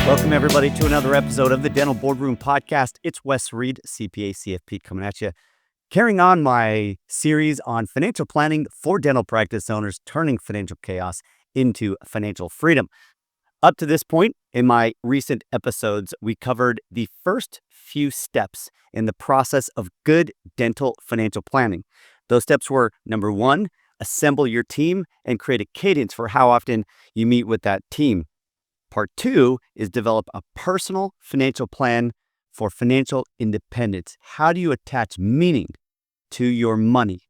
Welcome, everybody, to another episode of the Dental Boardroom Podcast. It's Wes Read, CPA, CFP, coming at you. Carrying on my series on financial planning for dental practice owners, turning financial chaos into financial freedom. Up to this point in my recent episodes, we covered the first few steps in the process of good dental financial planning. Those steps were, number one, assemble your team and create a cadence for how often you meet with that team. Part two is develop a personal financial plan for financial independence. How do you attach meaning to your money?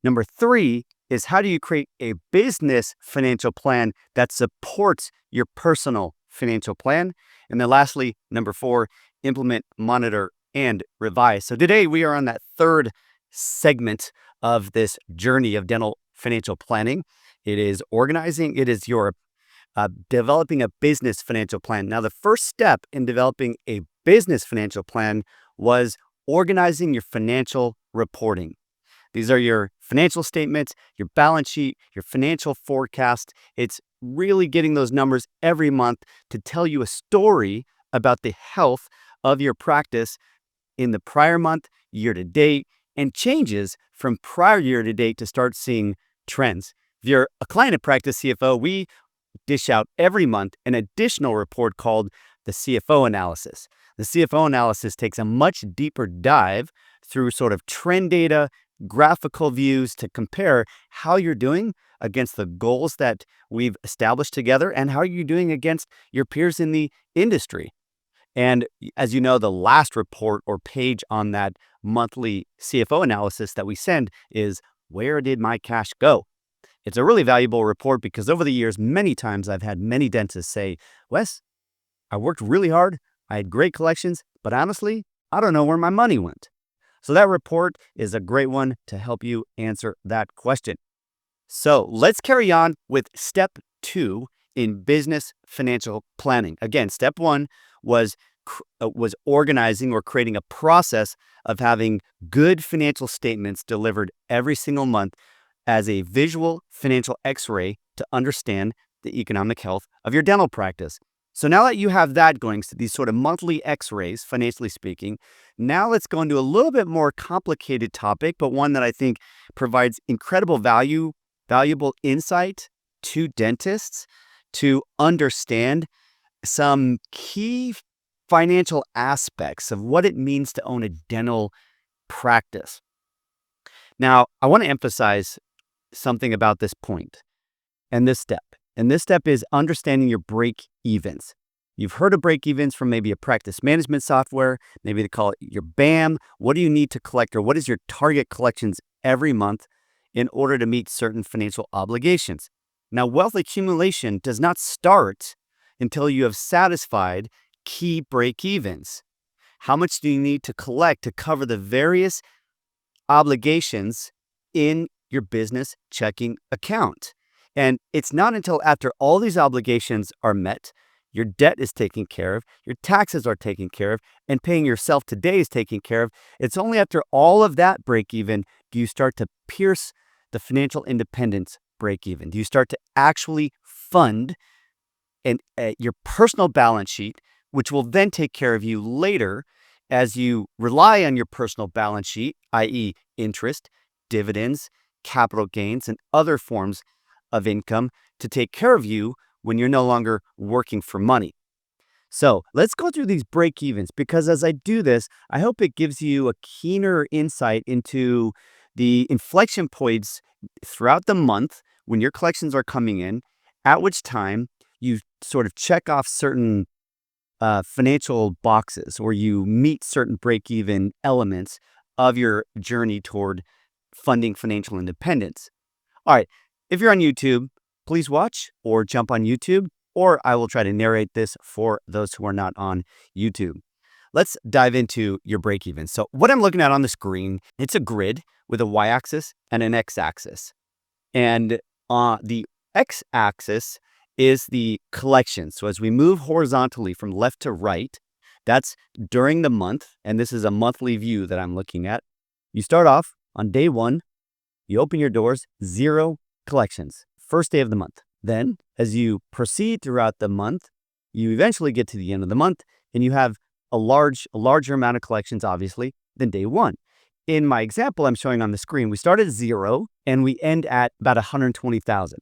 Number three is how do you create a business financial plan that supports your personal financial plan? And then lastly, number four, implement, monitor, and revise. So today we are on that third segment of this journey of dental financial planning. It is organizing. It is your developing a business financial plan. Now, the first step in developing a business financial plan was organizing your financial reporting. These are your financial statements, your balance sheet, your financial forecast. It's really getting those numbers every month to tell you a story about the health of your practice in the prior month, year to date, and changes from prior year to date to start seeing trends. If you're a client at Practice CFO, we dish out every month an additional report called the CFO analysis. The CFO analysis takes a much deeper dive through sort of trend data, graphical views to compare how you're doing against the goals that we've established together and how you're doing against your peers in the industry. And as you know, the last report or page on that monthly CFO analysis that we send is, where did my cash go? It's a really valuable report because over the years, many times I've had many dentists say, Wes, I worked really hard. I had great collections, but honestly, I don't know where my money went. So that report is a great one to help you answer that question. So let's carry on with step two in business financial planning. Again, step one was organizing or creating a process of having good financial statements delivered every single month as a visual financial x-ray to understand the economic health of your dental practice. So now that you have that going, so these sort of monthly x-rays, financially speaking, now let's go into a little bit more complicated topic, but one that I think provides incredible valuable insight to dentists to understand some key financial aspects of what it means to own a dental practice. Now, I want to emphasize something about this point and this step. And this step is understanding your break-evens. You've heard of break-evens from maybe a practice management software. Maybe they call it your BAM. What do you need to collect, or what is your target collections every month in order to meet certain financial obligations? Now, wealth accumulation does not start until you have satisfied key break-evens. How much do you need to collect to cover the various obligations in your business checking account? And it's not until after all these obligations are met, your debt is taken care of, your taxes are taken care of, and paying yourself today is taken care of. It's only after all of that break even do you start to pierce the financial independence break even. Do you start to actually fund your personal balance sheet, which will then take care of you later as you rely on your personal balance sheet, i.e. interest, dividends, capital gains, and other forms of income to take care of you when you're no longer working for money. So let's go through these break-evens, because as I do this, I hope it gives you a keener insight into the inflection points throughout the month when your collections are coming in, at which time you sort of check off certain financial boxes, or you meet certain break-even elements of your journey toward funding financial independence. All right, if you're on YouTube, please watch or jump on YouTube, or I will try to narrate this for those who are not on YouTube. Let's dive into your break-even. So what I'm looking at on the screen, it's a grid with a y-axis and an x-axis. And the x-axis is the collection. So as we move horizontally from left to right, that's during the month, and this is a monthly view that I'm looking at. You start off on day one, you open your doors, 0 collections, first day of the month. Then, as you proceed throughout the month, You eventually get to the end of the month and you have a larger amount of collections, obviously, than day one. In my example I'm showing on the screen, we start at 0 and we end at about 120,000.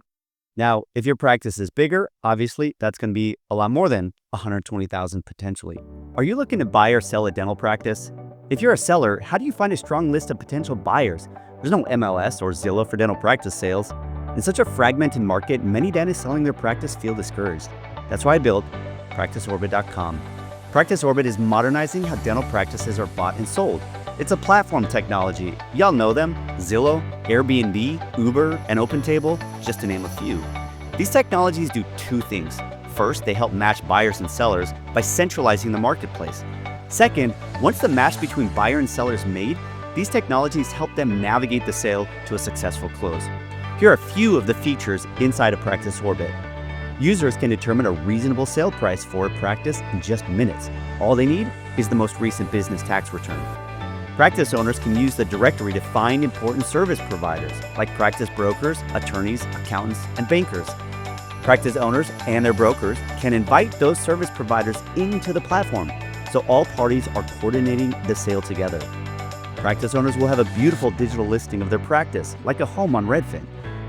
Now, if your practice is bigger, obviously that's going to be a lot more than 120,000 potentially. Are you looking to buy or sell a dental practice? If you're a seller, how do you find a strong list of potential buyers? There's no MLS or Zillow for dental practice sales. In such a fragmented market, many dentists selling their practice feel discouraged. That's why I built PracticeOrbit.com. PracticeOrbit is modernizing how dental practices are bought and sold. It's a platform technology. Y'all know them: Zillow, Airbnb, Uber, and OpenTable, just to name a few. These technologies do two things. First, they help match buyers and sellers by centralizing the marketplace. Second, once the match between buyer and seller is made, these technologies help them navigate the sale to a successful close. Here are a few of the features inside of PracticeOrbit. Users can determine a reasonable sale price for a practice in just minutes. All they need is the most recent business tax return. Practice owners can use the directory to find important service providers like practice brokers, attorneys, accountants, and bankers. Practice owners and their brokers can invite those service providers into the platform, so all parties are coordinating the sale together. Practice owners will have a beautiful digital listing of their practice, like a home on Redfin.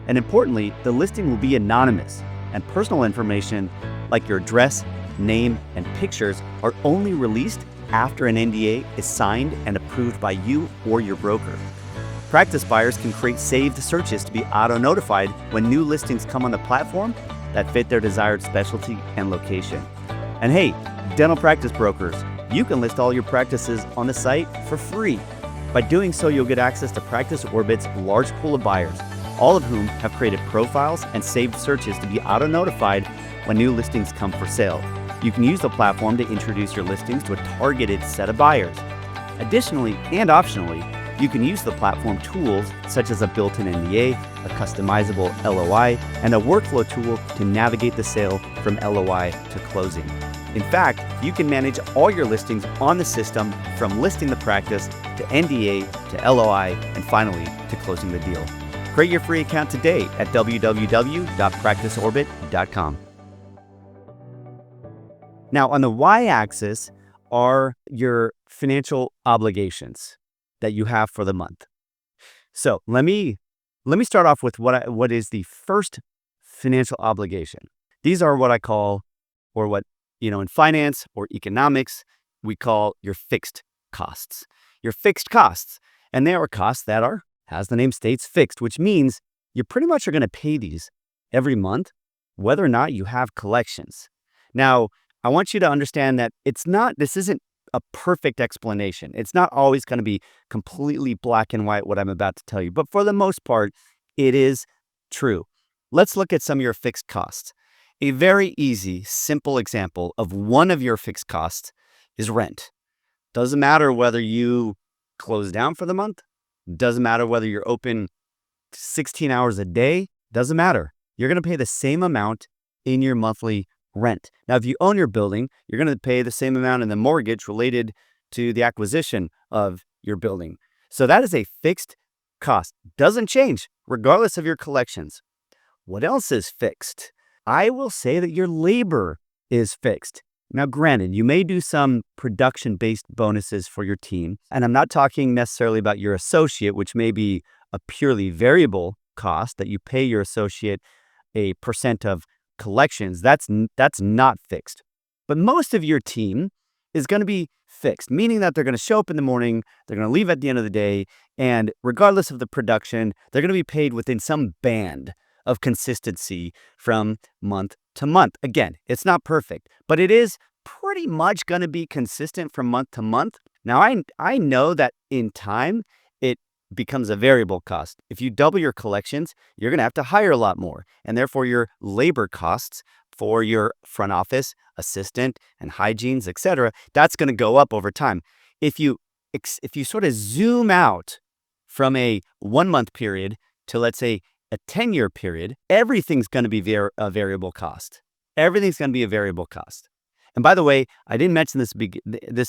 And importantly, the listing will be anonymous, and personal information like your address, name, and pictures are only released after an NDA is signed and approved by you or your broker. Practice buyers can create saved searches to be auto-notified when new listings come on the platform that fit their desired specialty and location. And hey, dental practice brokers, you can list all your practices on the site for free. By doing so, you'll get access to PracticeOrbit's large pool of buyers, all of whom have created profiles and saved searches to be auto-notified when new listings come for sale. You can use the platform to introduce your listings to a targeted set of buyers. Additionally, and optionally, you can use the platform tools such as a built-in NDA, a customizable LOI, and a workflow tool to navigate the sale from LOI to closing. In fact, you can manage all your listings on the system from listing the practice to NDA to LOI and finally to closing the deal. Create your free account today at www.practiceorbit.com. Now, on the y-axis are your financial obligations that you have for the month. So let me start off with what is the first financial obligation. These are what I call, or what, in finance or economics, we call your fixed costs. Your fixed costs. And they are costs that are, as the name states, fixed, which means you pretty much are going to pay these every month, whether or not you have collections. Now, I want you to understand that this isn't a perfect explanation. It's not always going to be completely black and white what I'm about to tell you, but for the most part, it is true. Let's look at some of your fixed costs. A very easy, simple example of one of your fixed costs is rent. Doesn't matter whether you close down for the month. Doesn't matter whether you're open 16 hours a day. Doesn't matter. You're going to pay the same amount in your monthly rent. Now, if you own your building, you're going to pay the same amount in the mortgage related to the acquisition of your building. So that is a fixed cost. Doesn't change regardless of your collections. What else is fixed? I will say that your labor is fixed. Now, granted, you may do some production-based bonuses for your team, and I'm not talking necessarily about your associate, which may be a purely variable cost that you pay your associate a percent of collections. That's not fixed. But most of your team is going to be fixed, meaning that they're going to show up in the morning, they're going to leave at the end of the day, and regardless of the production, they're going to be paid within some band of consistency from month to month. Again, it's not perfect, but it is pretty much going to be consistent from month to month. Now, I know that in time, it becomes a variable cost. If you double your collections, you're going to have to hire a lot more, and therefore your labor costs for your front office, assistant, and hygienes, etc., that's going to go up over time. If you sort of zoom out from a 1-month period to, let's say, a 10-year period, everything's going to be a variable cost. Everything's going to be a variable cost. And by the way, I didn't mention this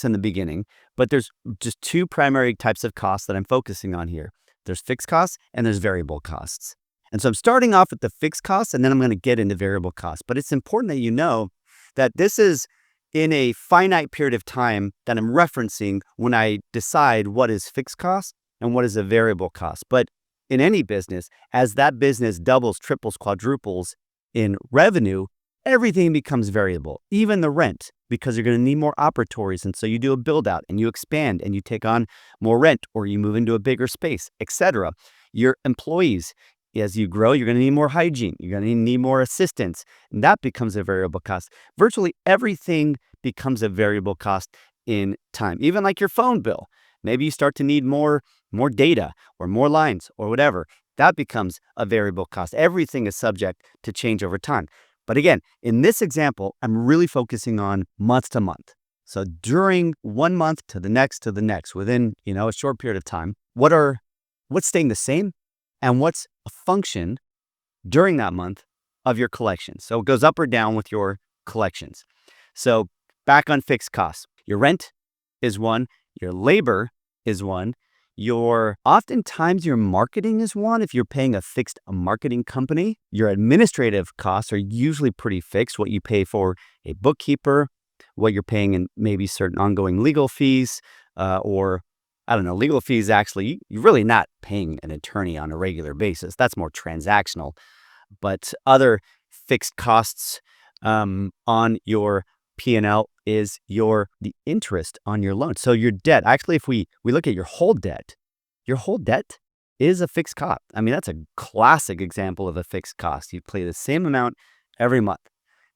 in the beginning, but there's just two primary types of costs that I'm focusing on here. There's fixed costs and there's variable costs. And so I'm starting off with the fixed costs, and then I'm going to get into variable costs. But it's important that you know that this is in a finite period of time that I'm referencing when I decide what is fixed cost and what is a variable cost. But in any business, as that business doubles, triples, quadruples in revenue, everything becomes variable, even the rent, because you're going to need more operatories. And so you do a build out and you expand and you take on more rent, or you move into a bigger space, etc. Your employees, as you grow, you're going to need more hygiene. You're going to need more assistance. And that becomes a variable cost. Virtually everything becomes a variable cost in time, even like your phone bill. Maybe you start to need more data or more lines or whatever. That becomes a variable cost. Everything is subject to change over time. But again, in this example, I'm really focusing on month to month. So during 1 month to the next, within, a short period of time, what's staying the same and what's a function during that month of your collections. So it goes up or down with your collections. So back on fixed costs, your rent is one, your labor is one, oftentimes your marketing is one. If you're paying a fixed marketing company, your administrative costs are usually pretty fixed. What you pay for a bookkeeper, what you're paying in maybe certain ongoing legal fees, or I don't know, legal fees. Actually, you're really not paying an attorney on a regular basis. That's more transactional. But other fixed costs on your P&L is the interest on your loan. So your debt, actually, if we look at your whole debt is a fixed cost. I mean, that's a classic example of a fixed cost. You pay the same amount every month.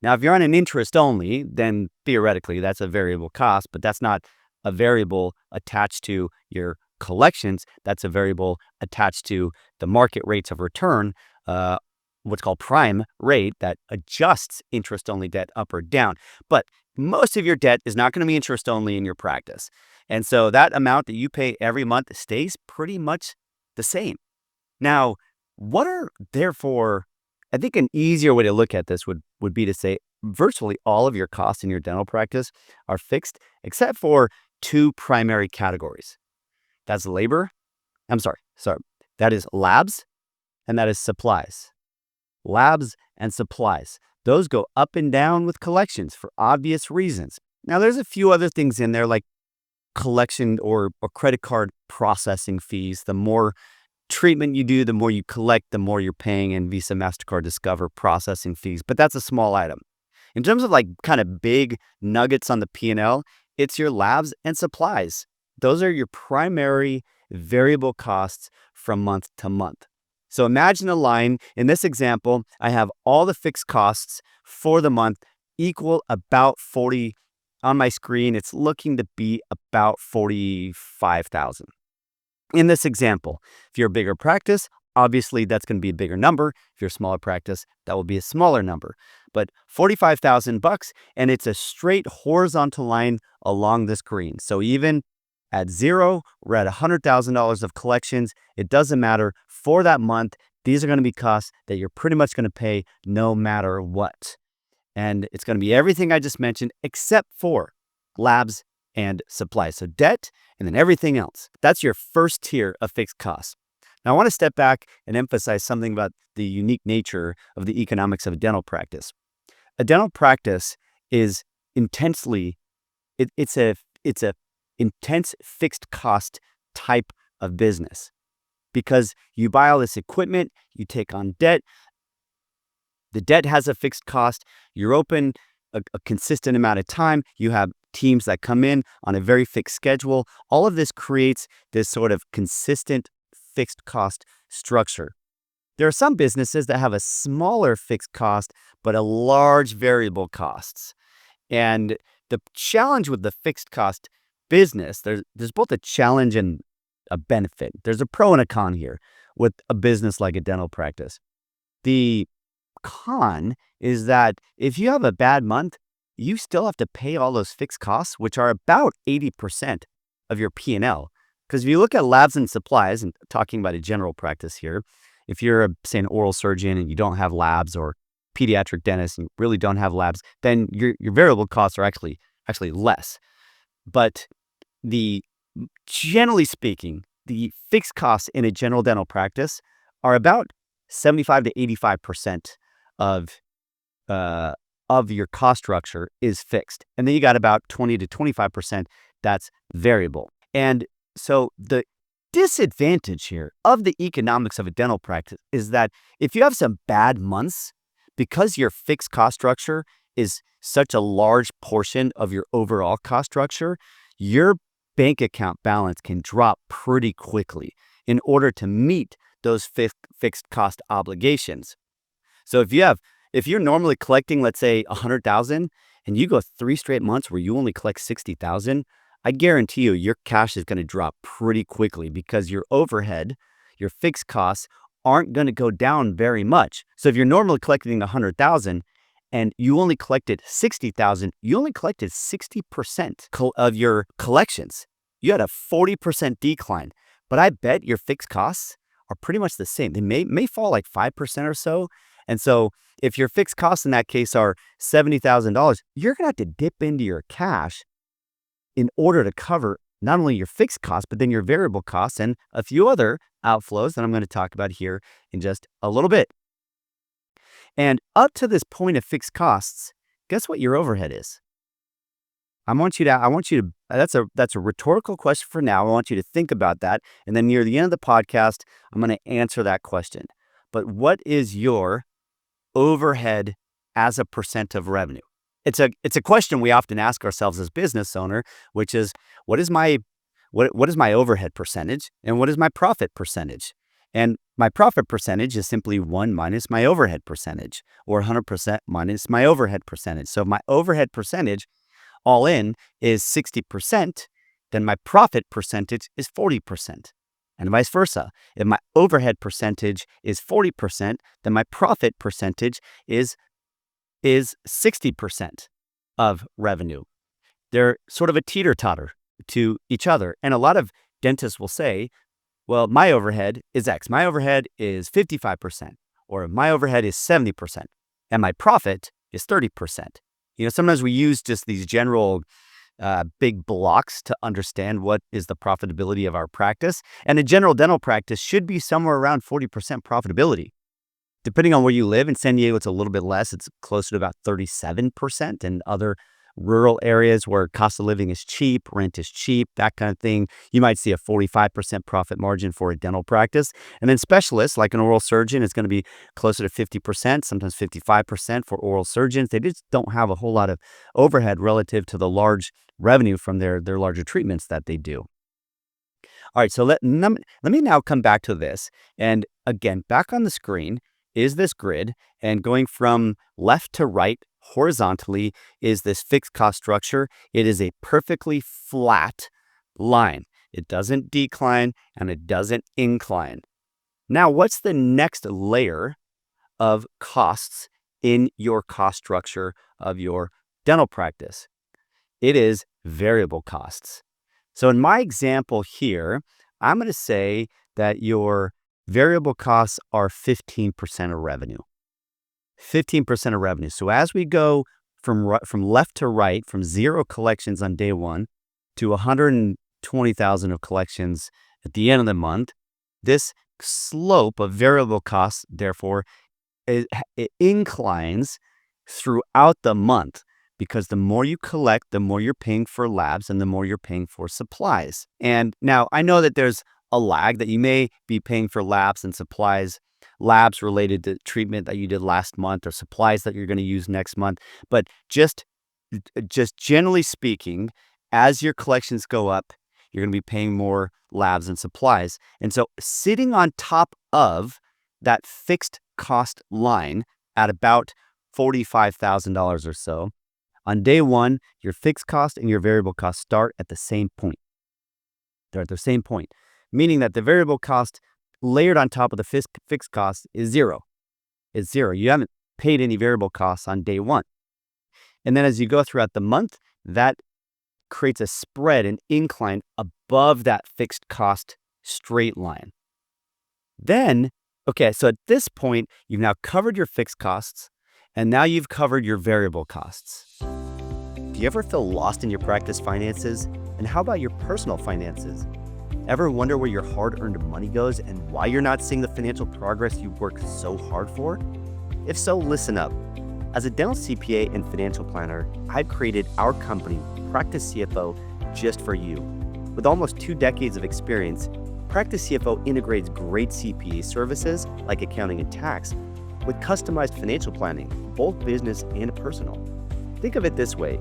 Now, if you're on an interest only, then theoretically that's a variable cost, but that's not a variable attached to your collections. That's a variable attached to the market rates of return, what's called prime rate, that adjusts interest-only debt up or down. But most of your debt is not going to be interest-only in your practice. And so that amount that you pay every month stays pretty much the same. Now, therefore, I think an easier way to look at this would be to say virtually all of your costs in your dental practice are fixed, except for two primary categories. That's labor. That is labs, and that is supplies. Labs and supplies. Those go up and down with collections for obvious reasons. Now, there's a few other things in there like collection or credit card processing fees. The more treatment you do, the more you collect, the more you're paying in Visa, MasterCard, Discover processing fees. But that's a small item. In terms of like kind of big nuggets on the P&L, it's your labs and supplies. Those are your primary variable costs from month to month. So imagine a line. In this example, I have all the fixed costs for the month equal about 40. On my screen, it's looking to be about 45,000. In this example, if you're a bigger practice, obviously that's going to be a bigger number. If you're a smaller practice, that will be a smaller number. But $45,000, and it's a straight horizontal line along this green. So even at zero, we're at $100,000 of collections. It doesn't matter. For that month, these are going to be costs that you're pretty much going to pay no matter what. And it's going to be everything I just mentioned except for labs and supplies. So debt and then everything else. That's your first tier of fixed costs. Now, I want to step back and emphasize something about the unique nature of the economics of a dental practice. A dental practice is it's a intense fixed cost type of business because you buy all this equipment, you take on debt. The debt has a fixed cost. You're open a consistent amount of time. You have teams that come in on a very fixed schedule. All of this creates this sort of consistent fixed cost structure. There are some businesses that have a smaller fixed cost, but a large variable costs. And the challenge with the fixed cost business, there's both a challenge and a benefit. There's a pro and a con here with a business like a dental practice. The con is that if you have a bad month, you still have to pay all those fixed costs, which are about 80% of your P&L. Because if you look at labs and supplies, and talking about a general practice here, if you're, say, an oral surgeon and you don't have labs, or pediatric dentist and you really don't have labs, then your variable costs are actually less. But generally speaking, the fixed costs in a general dental practice are about 75 to 85% of of your cost structure is fixed. And then you got about 20 to 25% that's variable. And so the disadvantage here of the economics of a dental practice is that if you have some bad months, because your fixed cost structure is such a large portion of your overall cost structure, your bank account balance can drop pretty quickly in order to meet those fixed cost obligations. So if you're normally collecting, let's say 100,000 and you go 3 straight months where you only collect 60,000, I guarantee you your cash is going to drop pretty quickly because your overhead, your fixed costs aren't going to go down very much. So if you're normally collecting 100,000 and you only collected 60,000, you only collected 60% of your collections. You had a 40% decline, but I bet your fixed costs are pretty much the same. They may fall like 5% or so. And so if your fixed costs in that case are $70,000, you're going to have to dip into your cash in order to cover not only your fixed costs, but then your variable costs and a few other outflows that I'm going to talk about here in just a little bit. And up to this point of fixed costs, guess what your overhead is? That's a rhetorical question for now. I want you to think about that. And then near the end of the podcast, I'm going to answer that question. But what is your overhead as a percent of revenue? It's a question we often ask ourselves as business owner, which is what is my overhead percentage and what is my profit percentage? And my profit percentage is simply 1 minus my overhead percentage, or 100% minus my overhead percentage. So if my overhead percentage all in is 60%, then my profit percentage is 40%. And vice versa. If my overhead percentage is 40%, then my profit percentage is 60% of revenue. They're sort of a teeter-totter to each other. And a lot of dentists will say, well, my overhead is X. My overhead is 55%, or my overhead is 70%, and my profit is 30%. Sometimes we use just these general big blocks to understand what is the profitability of our practice. And a general dental practice should be somewhere around 40% profitability. Depending on where you live, in San Diego, it's a little bit less. It's closer to about 37%. In other rural areas where cost of living is cheap, rent is cheap, that kind of thing, you might see a 45% profit margin for a dental practice. And then specialists, like an oral surgeon, is going to be closer to 50%, sometimes 55% for oral surgeons. They just don't have a whole lot of overhead relative to the large revenue from their larger treatments that they do. All right, so let me now come back to this. And again, back on the screen is this grid, and going from left to right horizontally is this fixed cost structure. It is a perfectly flat line. It doesn't decline and it doesn't incline. Now, what's the next layer of costs in your cost structure of your dental practice? It is variable costs. So in my example here, I'm going to say that your variable costs are 15% of revenue. 15% of revenue. So as we go from left to right, from 0 collections on day 1 to 120,000 of collections at the end of the month, this slope of variable costs, therefore, it inclines throughout the month, because the more you collect, the more you're paying for labs and the more you're paying for supplies. And now I know that there's a lag, that you may be paying for labs and supplies, labs related to treatment that you did last month or supplies that you're going to use next month. But just generally speaking, as your collections go up, you're going to be paying more labs and supplies. And so sitting on top of that fixed cost line at about $45,000 or so, on day 1, your fixed cost and your variable cost start at the same point. They're at the same point, meaning that the variable cost layered on top of the fixed cost is 0. It's 0. You haven't paid any variable costs on day 1. And then as you go throughout the month, that creates a spread, an incline above that fixed cost straight line. Then, okay, so at this point, you've now covered your fixed costs, and now you've covered your variable costs. Do you ever feel lost in your practice finances? And how about your personal finances? Ever wonder where your hard-earned money goes and why you're not seeing the financial progress you worked so hard for? If so, listen up. As a dental CPA and financial planner, I've created our company, Practice CFO, just for you. With almost 2 decades of experience, Practice CFO integrates great CPA services like accounting and tax with customized financial planning, both business and personal. Think of it this way.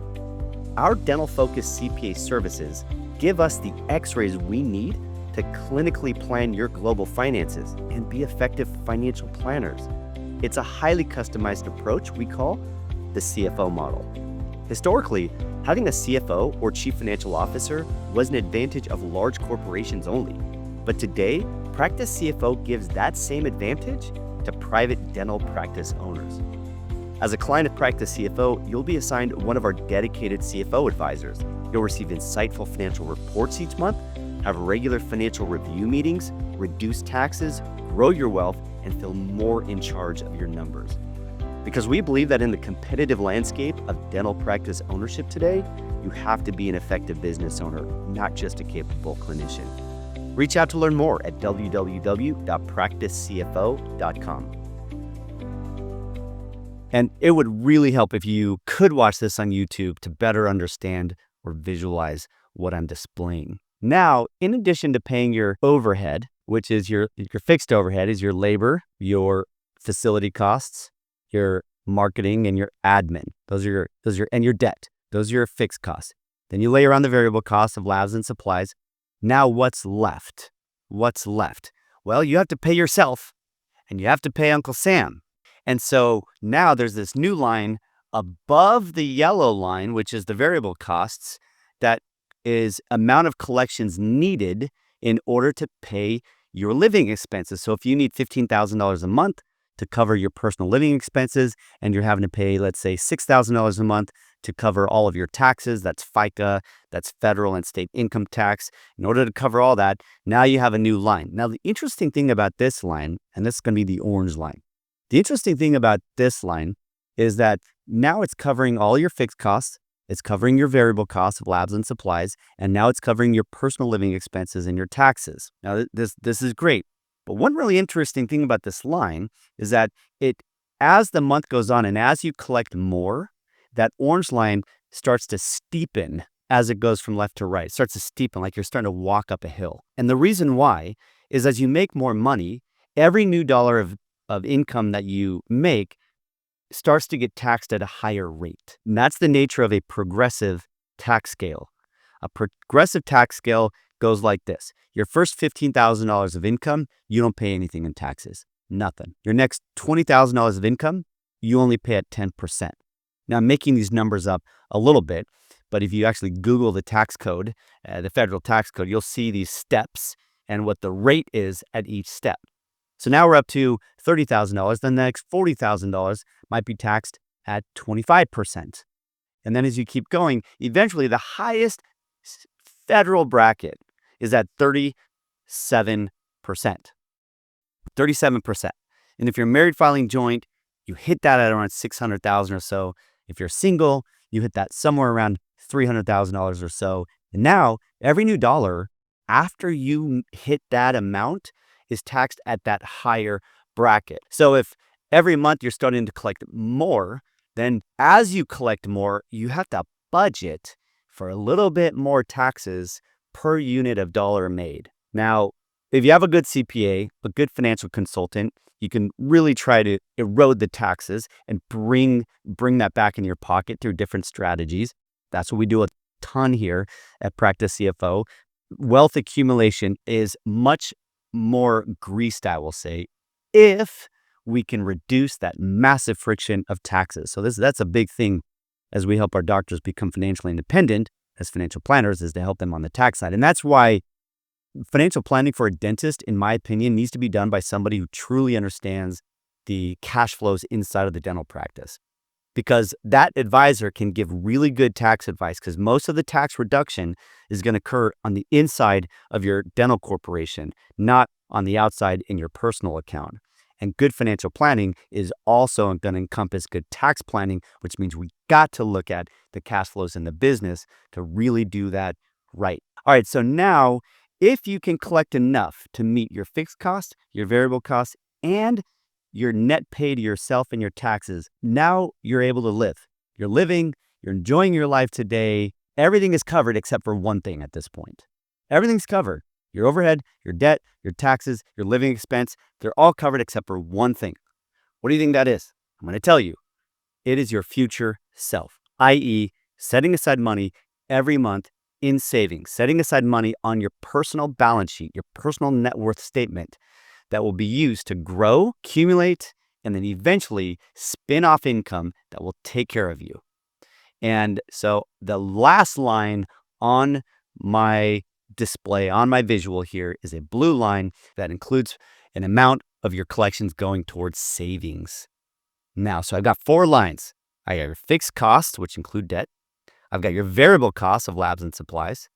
Our dental-focused CPA services give us the x-rays we need to clinically plan your global finances and be effective financial planners. It's a highly customized approach we call the CFO model. Historically, having a CFO or chief financial officer was an advantage of large corporations only. But today, Practice CFO gives that same advantage to private dental practice owners. As a client of Practice CFO, you'll be assigned one of our dedicated CFO advisors. You'll receive insightful financial reports each month, have regular financial review meetings, reduce taxes, grow your wealth, and feel more in charge of your numbers. Because we believe that in the competitive landscape of dental practice ownership today, you have to be an effective business owner, not just a capable clinician. Reach out to learn more at www.practicecfo.com. And it would really help if you could watch this on YouTube to better understand or visualize what I'm displaying. Now, in addition to paying your overhead, which is your fixed overhead, is your labor, your facility costs, your marketing, and your admin. Those are your debt. Those are your fixed costs. Then you layer on the variable costs of labs and supplies. Now, what's left? What's left? Well, you have to pay yourself, and you have to pay Uncle Sam. And so now there's this new line above the yellow line, which is the variable costs, that is amount of collections needed in order to pay your living expenses. So if you need $15,000 a month to cover your personal living expenses, and you're having to pay, let's say, $6,000 a month to cover all of your taxes, that's FICA, that's federal and state income tax. In order to cover all that, now you have a new line. Now, the interesting thing about this line, and this is going to be the orange line. The interesting thing about this line is that now it's covering all your fixed costs, it's covering your variable costs of labs and supplies, and now it's covering your personal living expenses and your taxes. Now, this is great. But one really interesting thing about this line is that as the month goes on and as you collect more, that orange line starts to steepen as it goes from left to right. It starts to steepen like you're starting to walk up a hill. And the reason why is as you make more money, every new dollar of income that you make starts to get taxed at a higher rate. And that's the nature of a progressive tax scale. A progressive tax scale goes like this. Your first $15,000 of income, you don't pay anything in taxes. Nothing. Your next $20,000 of income, you only pay at 10%. Now, I'm making these numbers up a little bit, but if you actually Google the tax code, the federal tax code, you'll see these steps and what the rate is at each step. So now we're up to $30,000. Then the next $40,000 might be taxed at 25%. And then as you keep going, eventually the highest federal bracket is at 37%. 37%. And if you're married filing joint, you hit that at around $600,000 or so. If you're single, you hit that somewhere around $300,000 or so. And now every new dollar after you hit that amount is taxed at that higher bracket. So if every month you're starting to collect more, then as you collect more, you have to budget for a little bit more taxes per unit of dollar made. Now, if you have a good CPA, a good financial consultant, you can really try to erode the taxes and bring that back in your pocket through different strategies. That's what we do a ton here at Practice CFO. Wealth accumulation is much more greased, I will say, if we can reduce that massive friction of taxes. So that's a big thing as we help our doctors become financially independent as financial planners, is to help them on the tax side. And that's why financial planning for a dentist, in my opinion, needs to be done by somebody who truly understands the cash flows inside of the dental practice. Because that advisor can give really good tax advice, because most of the tax reduction is going to occur on the inside of your dental corporation, not on the outside in your personal account. And good financial planning is also going to encompass good tax planning, which means we got to look at the cash flows in the business to really do that right. All right, so now if you can collect enough to meet your fixed costs, your variable costs, and your net pay to yourself and your taxes, now you're able to live. You're living, you're enjoying your life today. Everything is covered except for one thing at this point. Everything's covered. Your overhead, your debt, your taxes, your living expense, they're all covered except for one thing. What do you think that is? I'm going to tell you. It is your future self, i.e., setting aside money every month in savings, setting aside money on your personal balance sheet, your personal net worth statement that will be used to grow, accumulate, and then eventually spin off income that will take care of you. And so the last line on my display, on my visual here, is a blue line that includes an amount of your collections going towards savings. Now, so I've got 4 lines. I got your fixed costs, which include debt. I've got your variable costs of labs and supplies.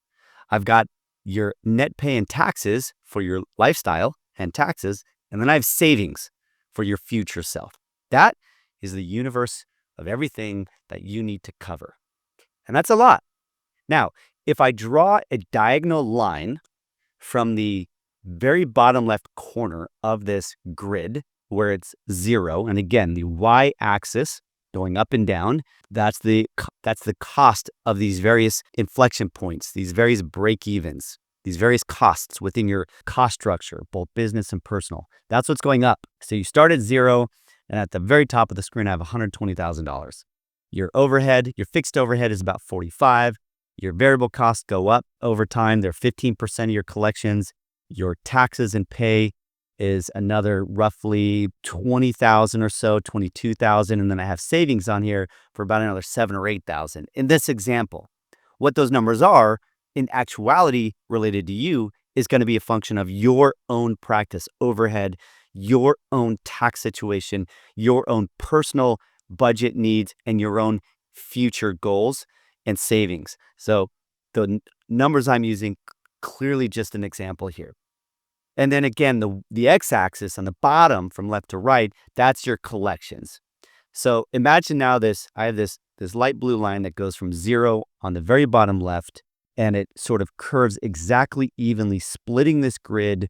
I've got your net pay and taxes for your lifestyle and taxes. And then I have savings for your future self. That is the universe of everything that you need to cover. And that's a lot. Now, if I draw a diagonal line from the very bottom left corner of this grid where it's 0, and again, the y-axis going up and down, that's the cost of these various inflection points, these various break-evens, these various costs within your cost structure, both business and personal. That's what's going up. So you start at 0, and at the very top of the screen, I have $120,000. Your overhead, your fixed overhead is about 45. Your variable costs go up over time. They're 15% of your collections. Your taxes and pay is another roughly 20,000 or so, 22,000. And then I have savings on here for about another 7 or 8,000. In this example, what those numbers are in actuality related to you is going to be a function of your own practice overhead, your own tax situation, your own personal budget needs, and your own future goals and savings. So the numbers I'm using, clearly just an example here. And then again, the x-axis on the bottom from left to right, that's your collections. So imagine now I have this light blue line that goes from 0 on the very bottom left, and it sort of curves exactly evenly, splitting this grid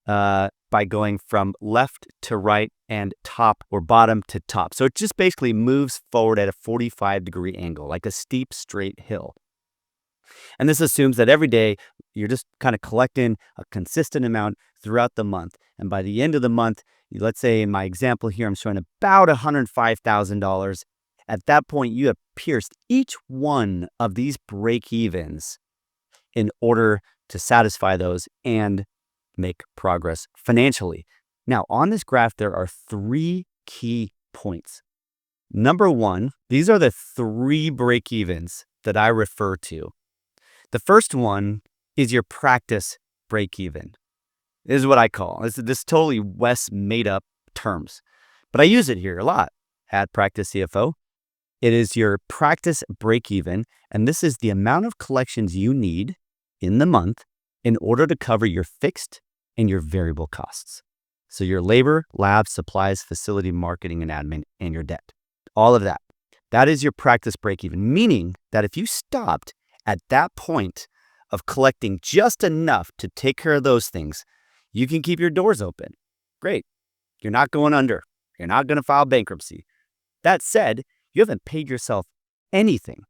by going from left to right and top or bottom to top. So it just basically moves forward at a 45-degree angle, like a steep, straight hill. And this assumes that every day you're just kind of collecting a consistent amount throughout the month. And by the end of the month, let's say in my example here, I'm showing about $105,000. At that point, you have pierced each one of these break-evens in order to satisfy those and make progress financially. Now, on this graph, there are 3 key points. Number 1, these are the 3 break-evens that I refer to. The first one is your practice break-even. This is what I call. This totally Wes made up terms, but I use it here a lot at Practice CFO. It is your practice break-even, and this is the amount of collections you need in the month in order to cover your fixed and your variable costs. So your labor, labs, supplies, facility, marketing, and admin, and your debt. All of that. That is your practice break-even, meaning that if you stopped at that point of collecting just enough to take care of those things, you can keep your doors open. Great. You're not going under. You're not going to file bankruptcy. That said, you haven't paid yourself anything.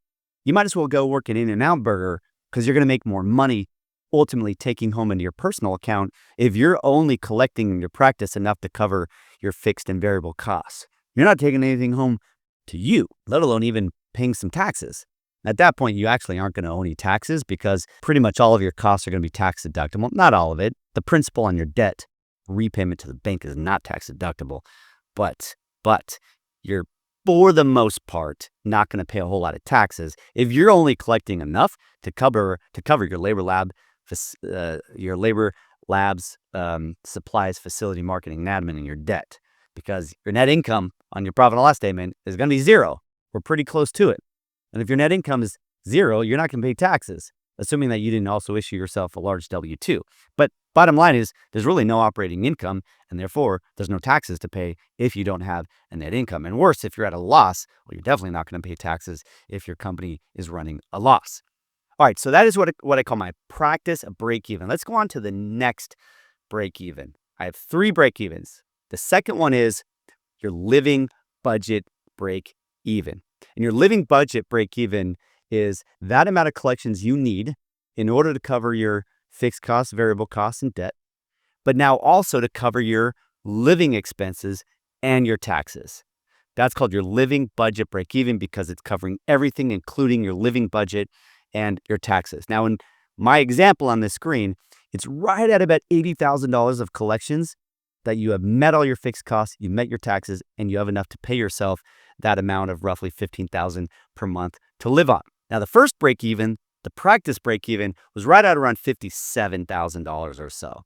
You might as well go work at In-N-Out Burger because you're going to make more money ultimately taking home into your personal account if you're only collecting in your practice enough to cover your fixed and variable costs. You're not taking anything home to you, let alone even paying some taxes. At that point, you actually aren't going to owe any taxes because pretty much all of your costs are going to be tax deductible. Not all of it. The principal on your debt repayment to the bank is not tax deductible, but you're, for the most part, not going to pay a whole lot of taxes if you're only collecting enough to cover your labor labs, supplies, facility, marketing, and admin, and your debt. Because your net income on your profit and loss statement is going to be 0. We're pretty close to it. And if your net income is 0, you're not going to pay taxes, assuming that you didn't also issue yourself a large W-2. But bottom line is there's really no operating income, and therefore there's no taxes to pay if you don't have a net income. And worse, if you're at a loss, well, you're definitely not going to pay taxes if your company is running a loss. All right, so that is what I call my practice break-even. Let's go on to the next break-even. I have 3 break-evens. The second one is your living budget break even. And your living budget break even is that amount of collections you need in order to cover your fixed costs, variable costs, and debt, but now also to cover your living expenses and your taxes. That's called your living budget break even because it's covering everything, including your living budget and your taxes. Now, in my example on this screen, it's right at about $80,000 of collections that you have met all your fixed costs, you met your taxes, and you have enough to pay yourself that amount of roughly $15,000 per month to live on. Now, the first break even, the practice break even, was right at around $57,000 or so.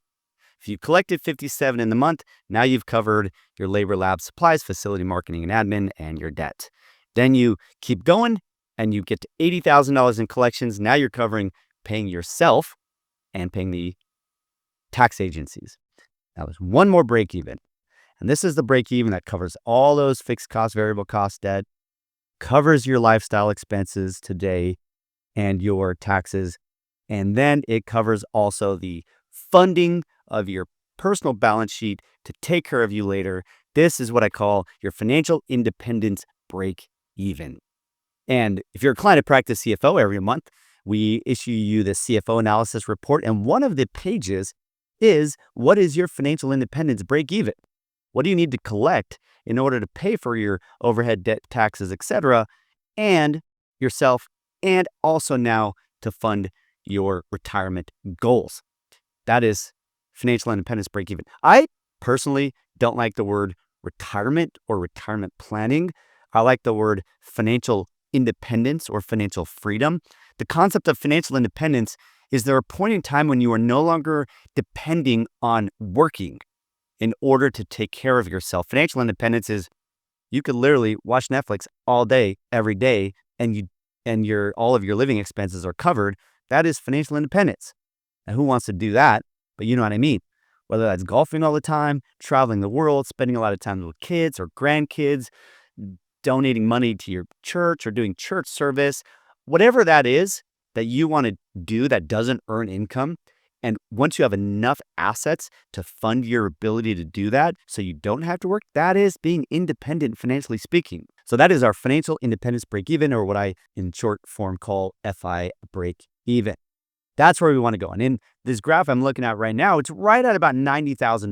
If you collected $57,000 in the month, now you've covered your labor, lab, supplies, facility, marketing, and admin, and your debt. Then you keep going and you get to $80,000 in collections. Now you're covering paying yourself and paying the tax agencies. Now there's one more break even. And this is the break even that covers all those fixed costs, variable cost debt, covers your lifestyle expenses today and your taxes. And then it covers also the funding of your personal balance sheet to take care of you later. This is what I call your financial independence break even. And if you're a client of Practice CFO, every month we issue you the CFO analysis report. And one of the pages is, what is your financial independence break even? What do you need to collect in order to pay for your overhead, debt, taxes, etc., and yourself, and also now to fund your retirement goals? That is financial independence break even. I personally don't like the word retirement or retirement planning. I like the word financial independence or financial freedom. The concept of financial independence is there a point in time when you are no longer depending on working in order to take care of yourself. Financial independence is you could literally watch Netflix all day, every day, and all of your living expenses are covered. That is financial independence. And who wants to do that? But you know what I mean. Whether that's golfing all the time, traveling the world, spending a lot of time with kids or grandkids, donating money to your church or doing church service, whatever that is that you want to do that doesn't earn income. And once you have enough assets to fund your ability to do that so you don't have to work, that is being independent financially speaking. So that is our financial independence break even, or what I in short form call FI break even. That's where we want to go. And in this graph I'm looking at right now, it's right at about $90,000.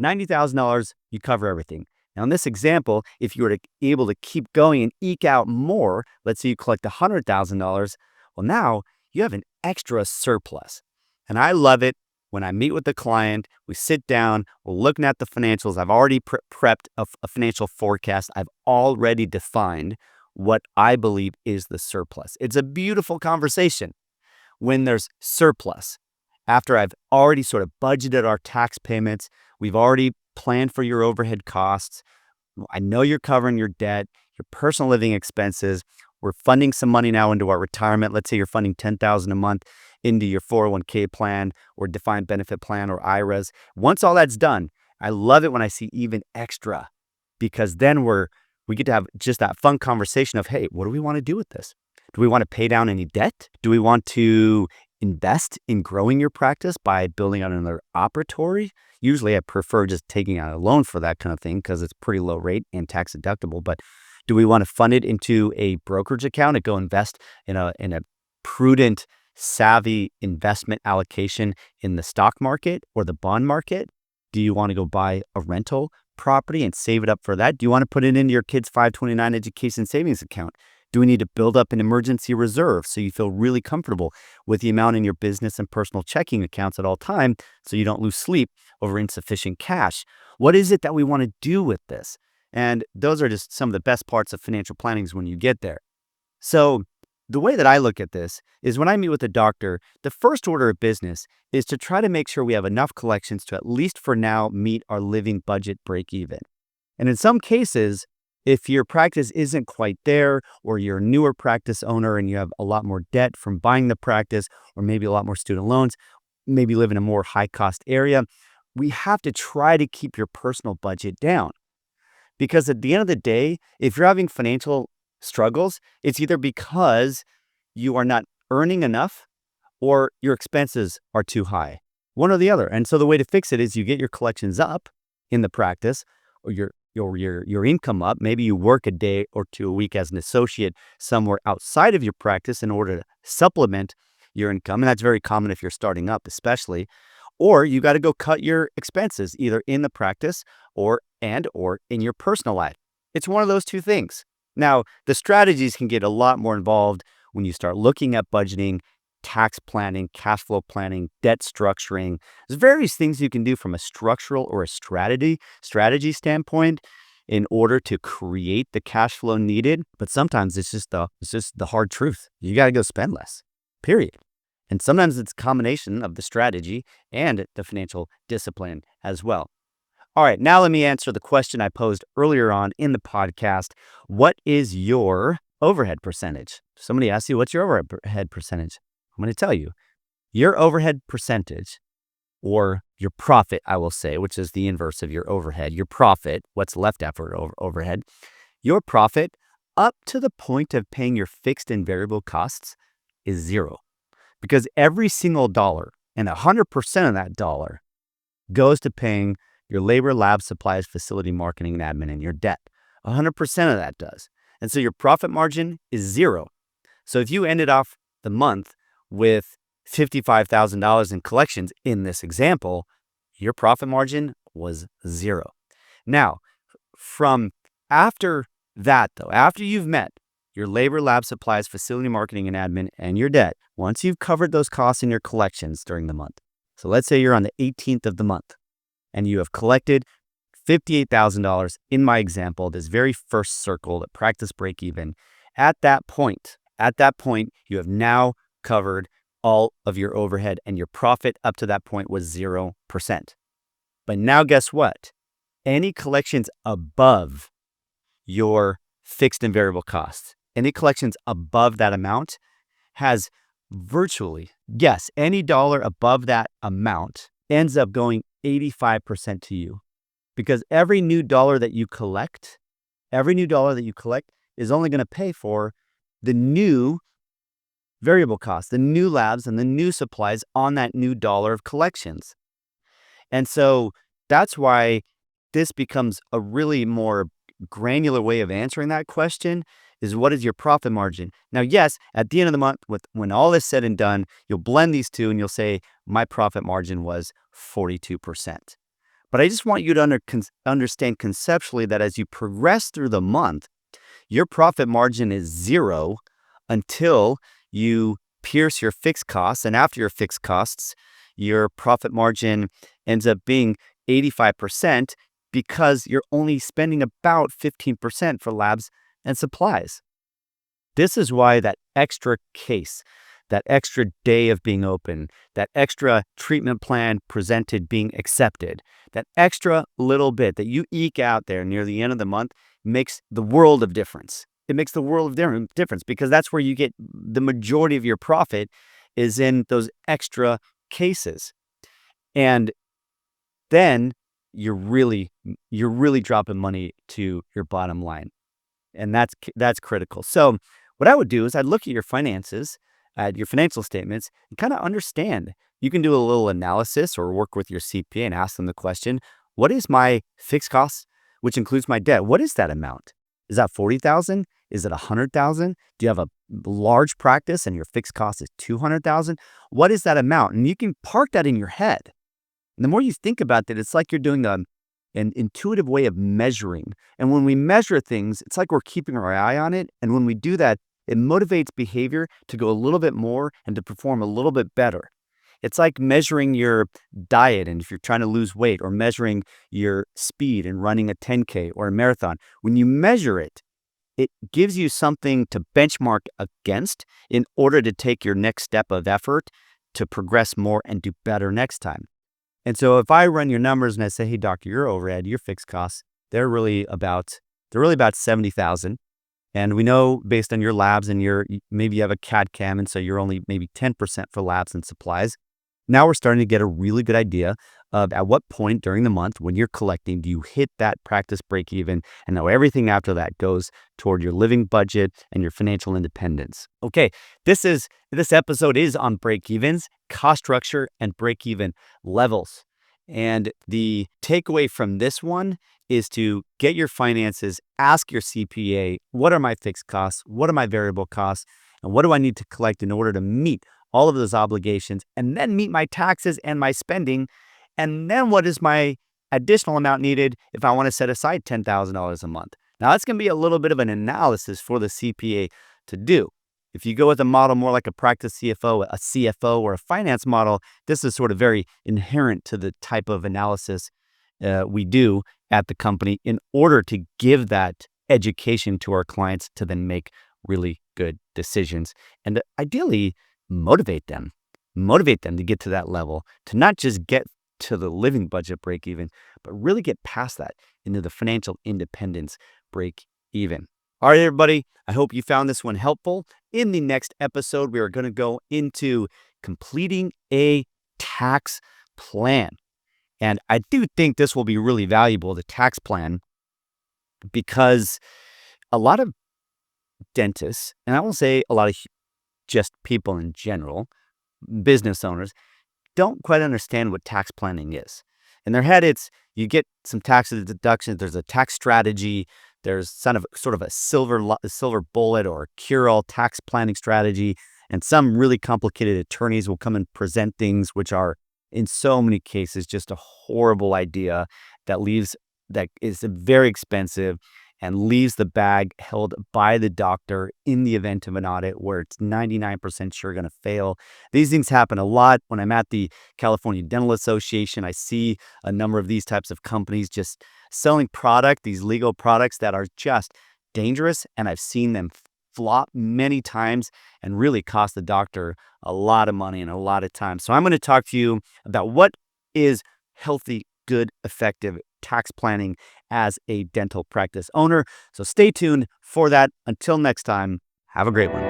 $90,000, you cover everything. Now in this example, if you were able to keep going and eke out more, let's say you collect $100,000, well now you have an extra surplus. And I love it when I meet with the client, we sit down, we're looking at the financials. I've already prepped a financial forecast. I've already defined what I believe is the surplus. It's a beautiful conversation when there's surplus. After I've already sort of budgeted our tax payments, we've already planned for your overhead costs. I know you're covering your debt, your personal living expenses. We're funding some money now into our retirement. Let's say you're funding $10,000 a month into your 401k plan or defined benefit plan or IRAs. Once all that's done, I love it when I see even extra, because then we get to have just that fun conversation of, hey, what do we want to do with this? Do we want to pay down any debt? Do we want to invest in growing your practice by building out another operatory? Usually I prefer just taking out a loan for that kind of thing because it's pretty low rate and tax deductible. But do we want to fund it into a brokerage account and go invest in a prudent, savvy investment allocation in the stock market or the bond market? Do you want to go buy a rental property and save it up for that? Do you want to put it into your kid's 529 education savings account? Do we need to build up an emergency reserve so you feel really comfortable with the amount in your business and personal checking accounts at all time so you don't lose sleep over insufficient cash? What is it that we want to do with this? And those are just some of the best parts of financial planning is when you get there. So the way that I look at this is when I meet with a doctor, the first order of business is to try to make sure we have enough collections to at least for now meet our living budget break even. And in some cases, if your practice isn't quite there, or you're a newer practice owner and you have a lot more debt from buying the practice, or maybe a lot more student loans, maybe live in a more high cost area, we have to try to keep your personal budget down. Because at the end of the day, if you're having financial struggles, it's either because you are not earning enough or your expenses are too high, one or the other. And so the way to fix it is you get your collections up in the practice, or your your income up. Maybe you work a day or two a week as an associate somewhere outside of your practice in order to supplement your income. And that's very common if you're starting up, especially. Or you got to go cut your expenses either in the practice or in your personal life. It's one of those two things. Now, the strategies can get a lot more involved when you start looking at budgeting, tax planning, cash flow planning, debt structuring. There's various things you can do from a structural or a strategy standpoint in order to create the cash flow needed. But sometimes it's just the hard truth. You got to go spend less, period. And sometimes it's a combination of the strategy and the financial discipline as well. All right, now let me answer the question I posed earlier on in the podcast. What is your overhead percentage? Somebody asked you, what's your overhead percentage? I'm going to tell you. Your overhead percentage, or your profit, I will say, which is the inverse of your overhead, your profit, what's left after overhead, your profit up to the point of paying your fixed and variable costs is zero. Because every single dollar and 100% of that dollar goes to paying your labor, lab, supplies, facility, marketing, and admin, and your debt. 100% of that does. And so your profit margin is zero. So if you ended off the month with $55,000 in collections in this example, your profit margin was zero. Now, from after that, though, after you've met your labor, lab, supplies, facility, marketing, and admin, and your debt, once you've covered those costs in your collections during the month. So let's say you're on the 18th of the month and you have collected $58,000 in my example, this very first circle, the practice break even. At that point, you have now covered all of your overhead and your profit up to that point was 0%. But now guess what? Any collections above your fixed and variable costs, any collections above that amount has virtually, yes, any dollar above that amount ends up going 85% to you. Because every new dollar that you collect is only going to pay for the new variable costs, the new labs and the new supplies on that new dollar of collections. And so that's why this becomes a really more granular way of answering that question is what is your profit margin? Now, yes, at the end of the month, when all is said and done, you'll blend these two and you'll say, my profit margin was 42%. But I just want you to understand conceptually that as you progress through the month, your profit margin is zero until you pierce your fixed costs. And after your fixed costs, your profit margin ends up being 85% because you're only spending about 15% for labs and supplies. This is why that extra case, that extra day of being open, that extra treatment plan presented being accepted, that extra little bit that you eke out there near the end of the month makes the world of difference. It makes the world of difference because that's where you get the majority of your profit is in those extra cases. And then you're really dropping money to your bottom line. And that's critical. So what I would do is I'd look at your finances, at your financial statements, and kind of understand. You can do a little analysis or work with your CPA and ask them the question, what is my fixed costs, which includes my debt? What is that amount? Is that $40,000? Is it $100,000? Do you have a large practice and your fixed cost is $200,000? What is that amount? And you can park that in your head. And the more you think about that, it's like you're doing an intuitive way of measuring. And when we measure things, it's like we're keeping our eye on it. And when we do that, it motivates behavior to go a little bit more and to perform a little bit better. It's like measuring your diet and if you're trying to lose weight, or measuring your speed and running a 10K or a marathon. When you measure it, it gives you something to benchmark against in order to take your next step of effort to progress more and do better next time. And so if I run your numbers and I say, hey, doctor, your overhead, your fixed costs, they're really about $70,000. And we know based on your labs and maybe you have a CAD CAM, and so you're only maybe 10% for labs and supplies. Now we're starting to get a really good idea of at what point during the month when you're collecting, do you hit that practice break even, and now everything after that goes toward your living budget and your financial independence. Okay, this episode is on break evens, cost structure, and break even levels. And the takeaway from this one is to get your finances, ask your CPA, what are my fixed costs? What are my variable costs? And what do I need to collect in order to meet all of those obligations and then meet my taxes and my spending? And then what is my additional amount needed if I want to set aside $10,000 a month? Now, that's going to be a little bit of an analysis for the CPA to do. If you go with a model more like a practice CFO, or a finance model, this is sort of very inherent to the type of analysis we do at the company in order to give that education to our clients to then make really good decisions and to ideally motivate them to get to that level, to not just get to the living budget break even, but really get past that into the financial independence break even. All right, everybody, I hope you found this one helpful. In the next episode, we are going to go into completing a tax plan. And I do think this will be really valuable, the tax plan, because a lot of dentists, and I will say a lot of just people in general, business owners, don't quite understand what tax planning is. In their head, it's you get some tax deductions, there's a tax strategy, there's sort of a silver bullet or cure-all tax planning strategy, and some really complicated attorneys will come and present things which are, in so many cases, just a horrible idea that is very expensive and leaves the bag held by the doctor in the event of an audit where it's 99% sure going to fail. These things happen a lot. When I'm at the California Dental Association, I see a number of these types of companies just selling these legal products that are just dangerous, and I've seen them flop many times and really cost the doctor a lot of money and a lot of time. So I'm going to talk to you about what is healthy, good, effective tax planning as a dental practice owner. So stay tuned for that. Until next time, have a great one.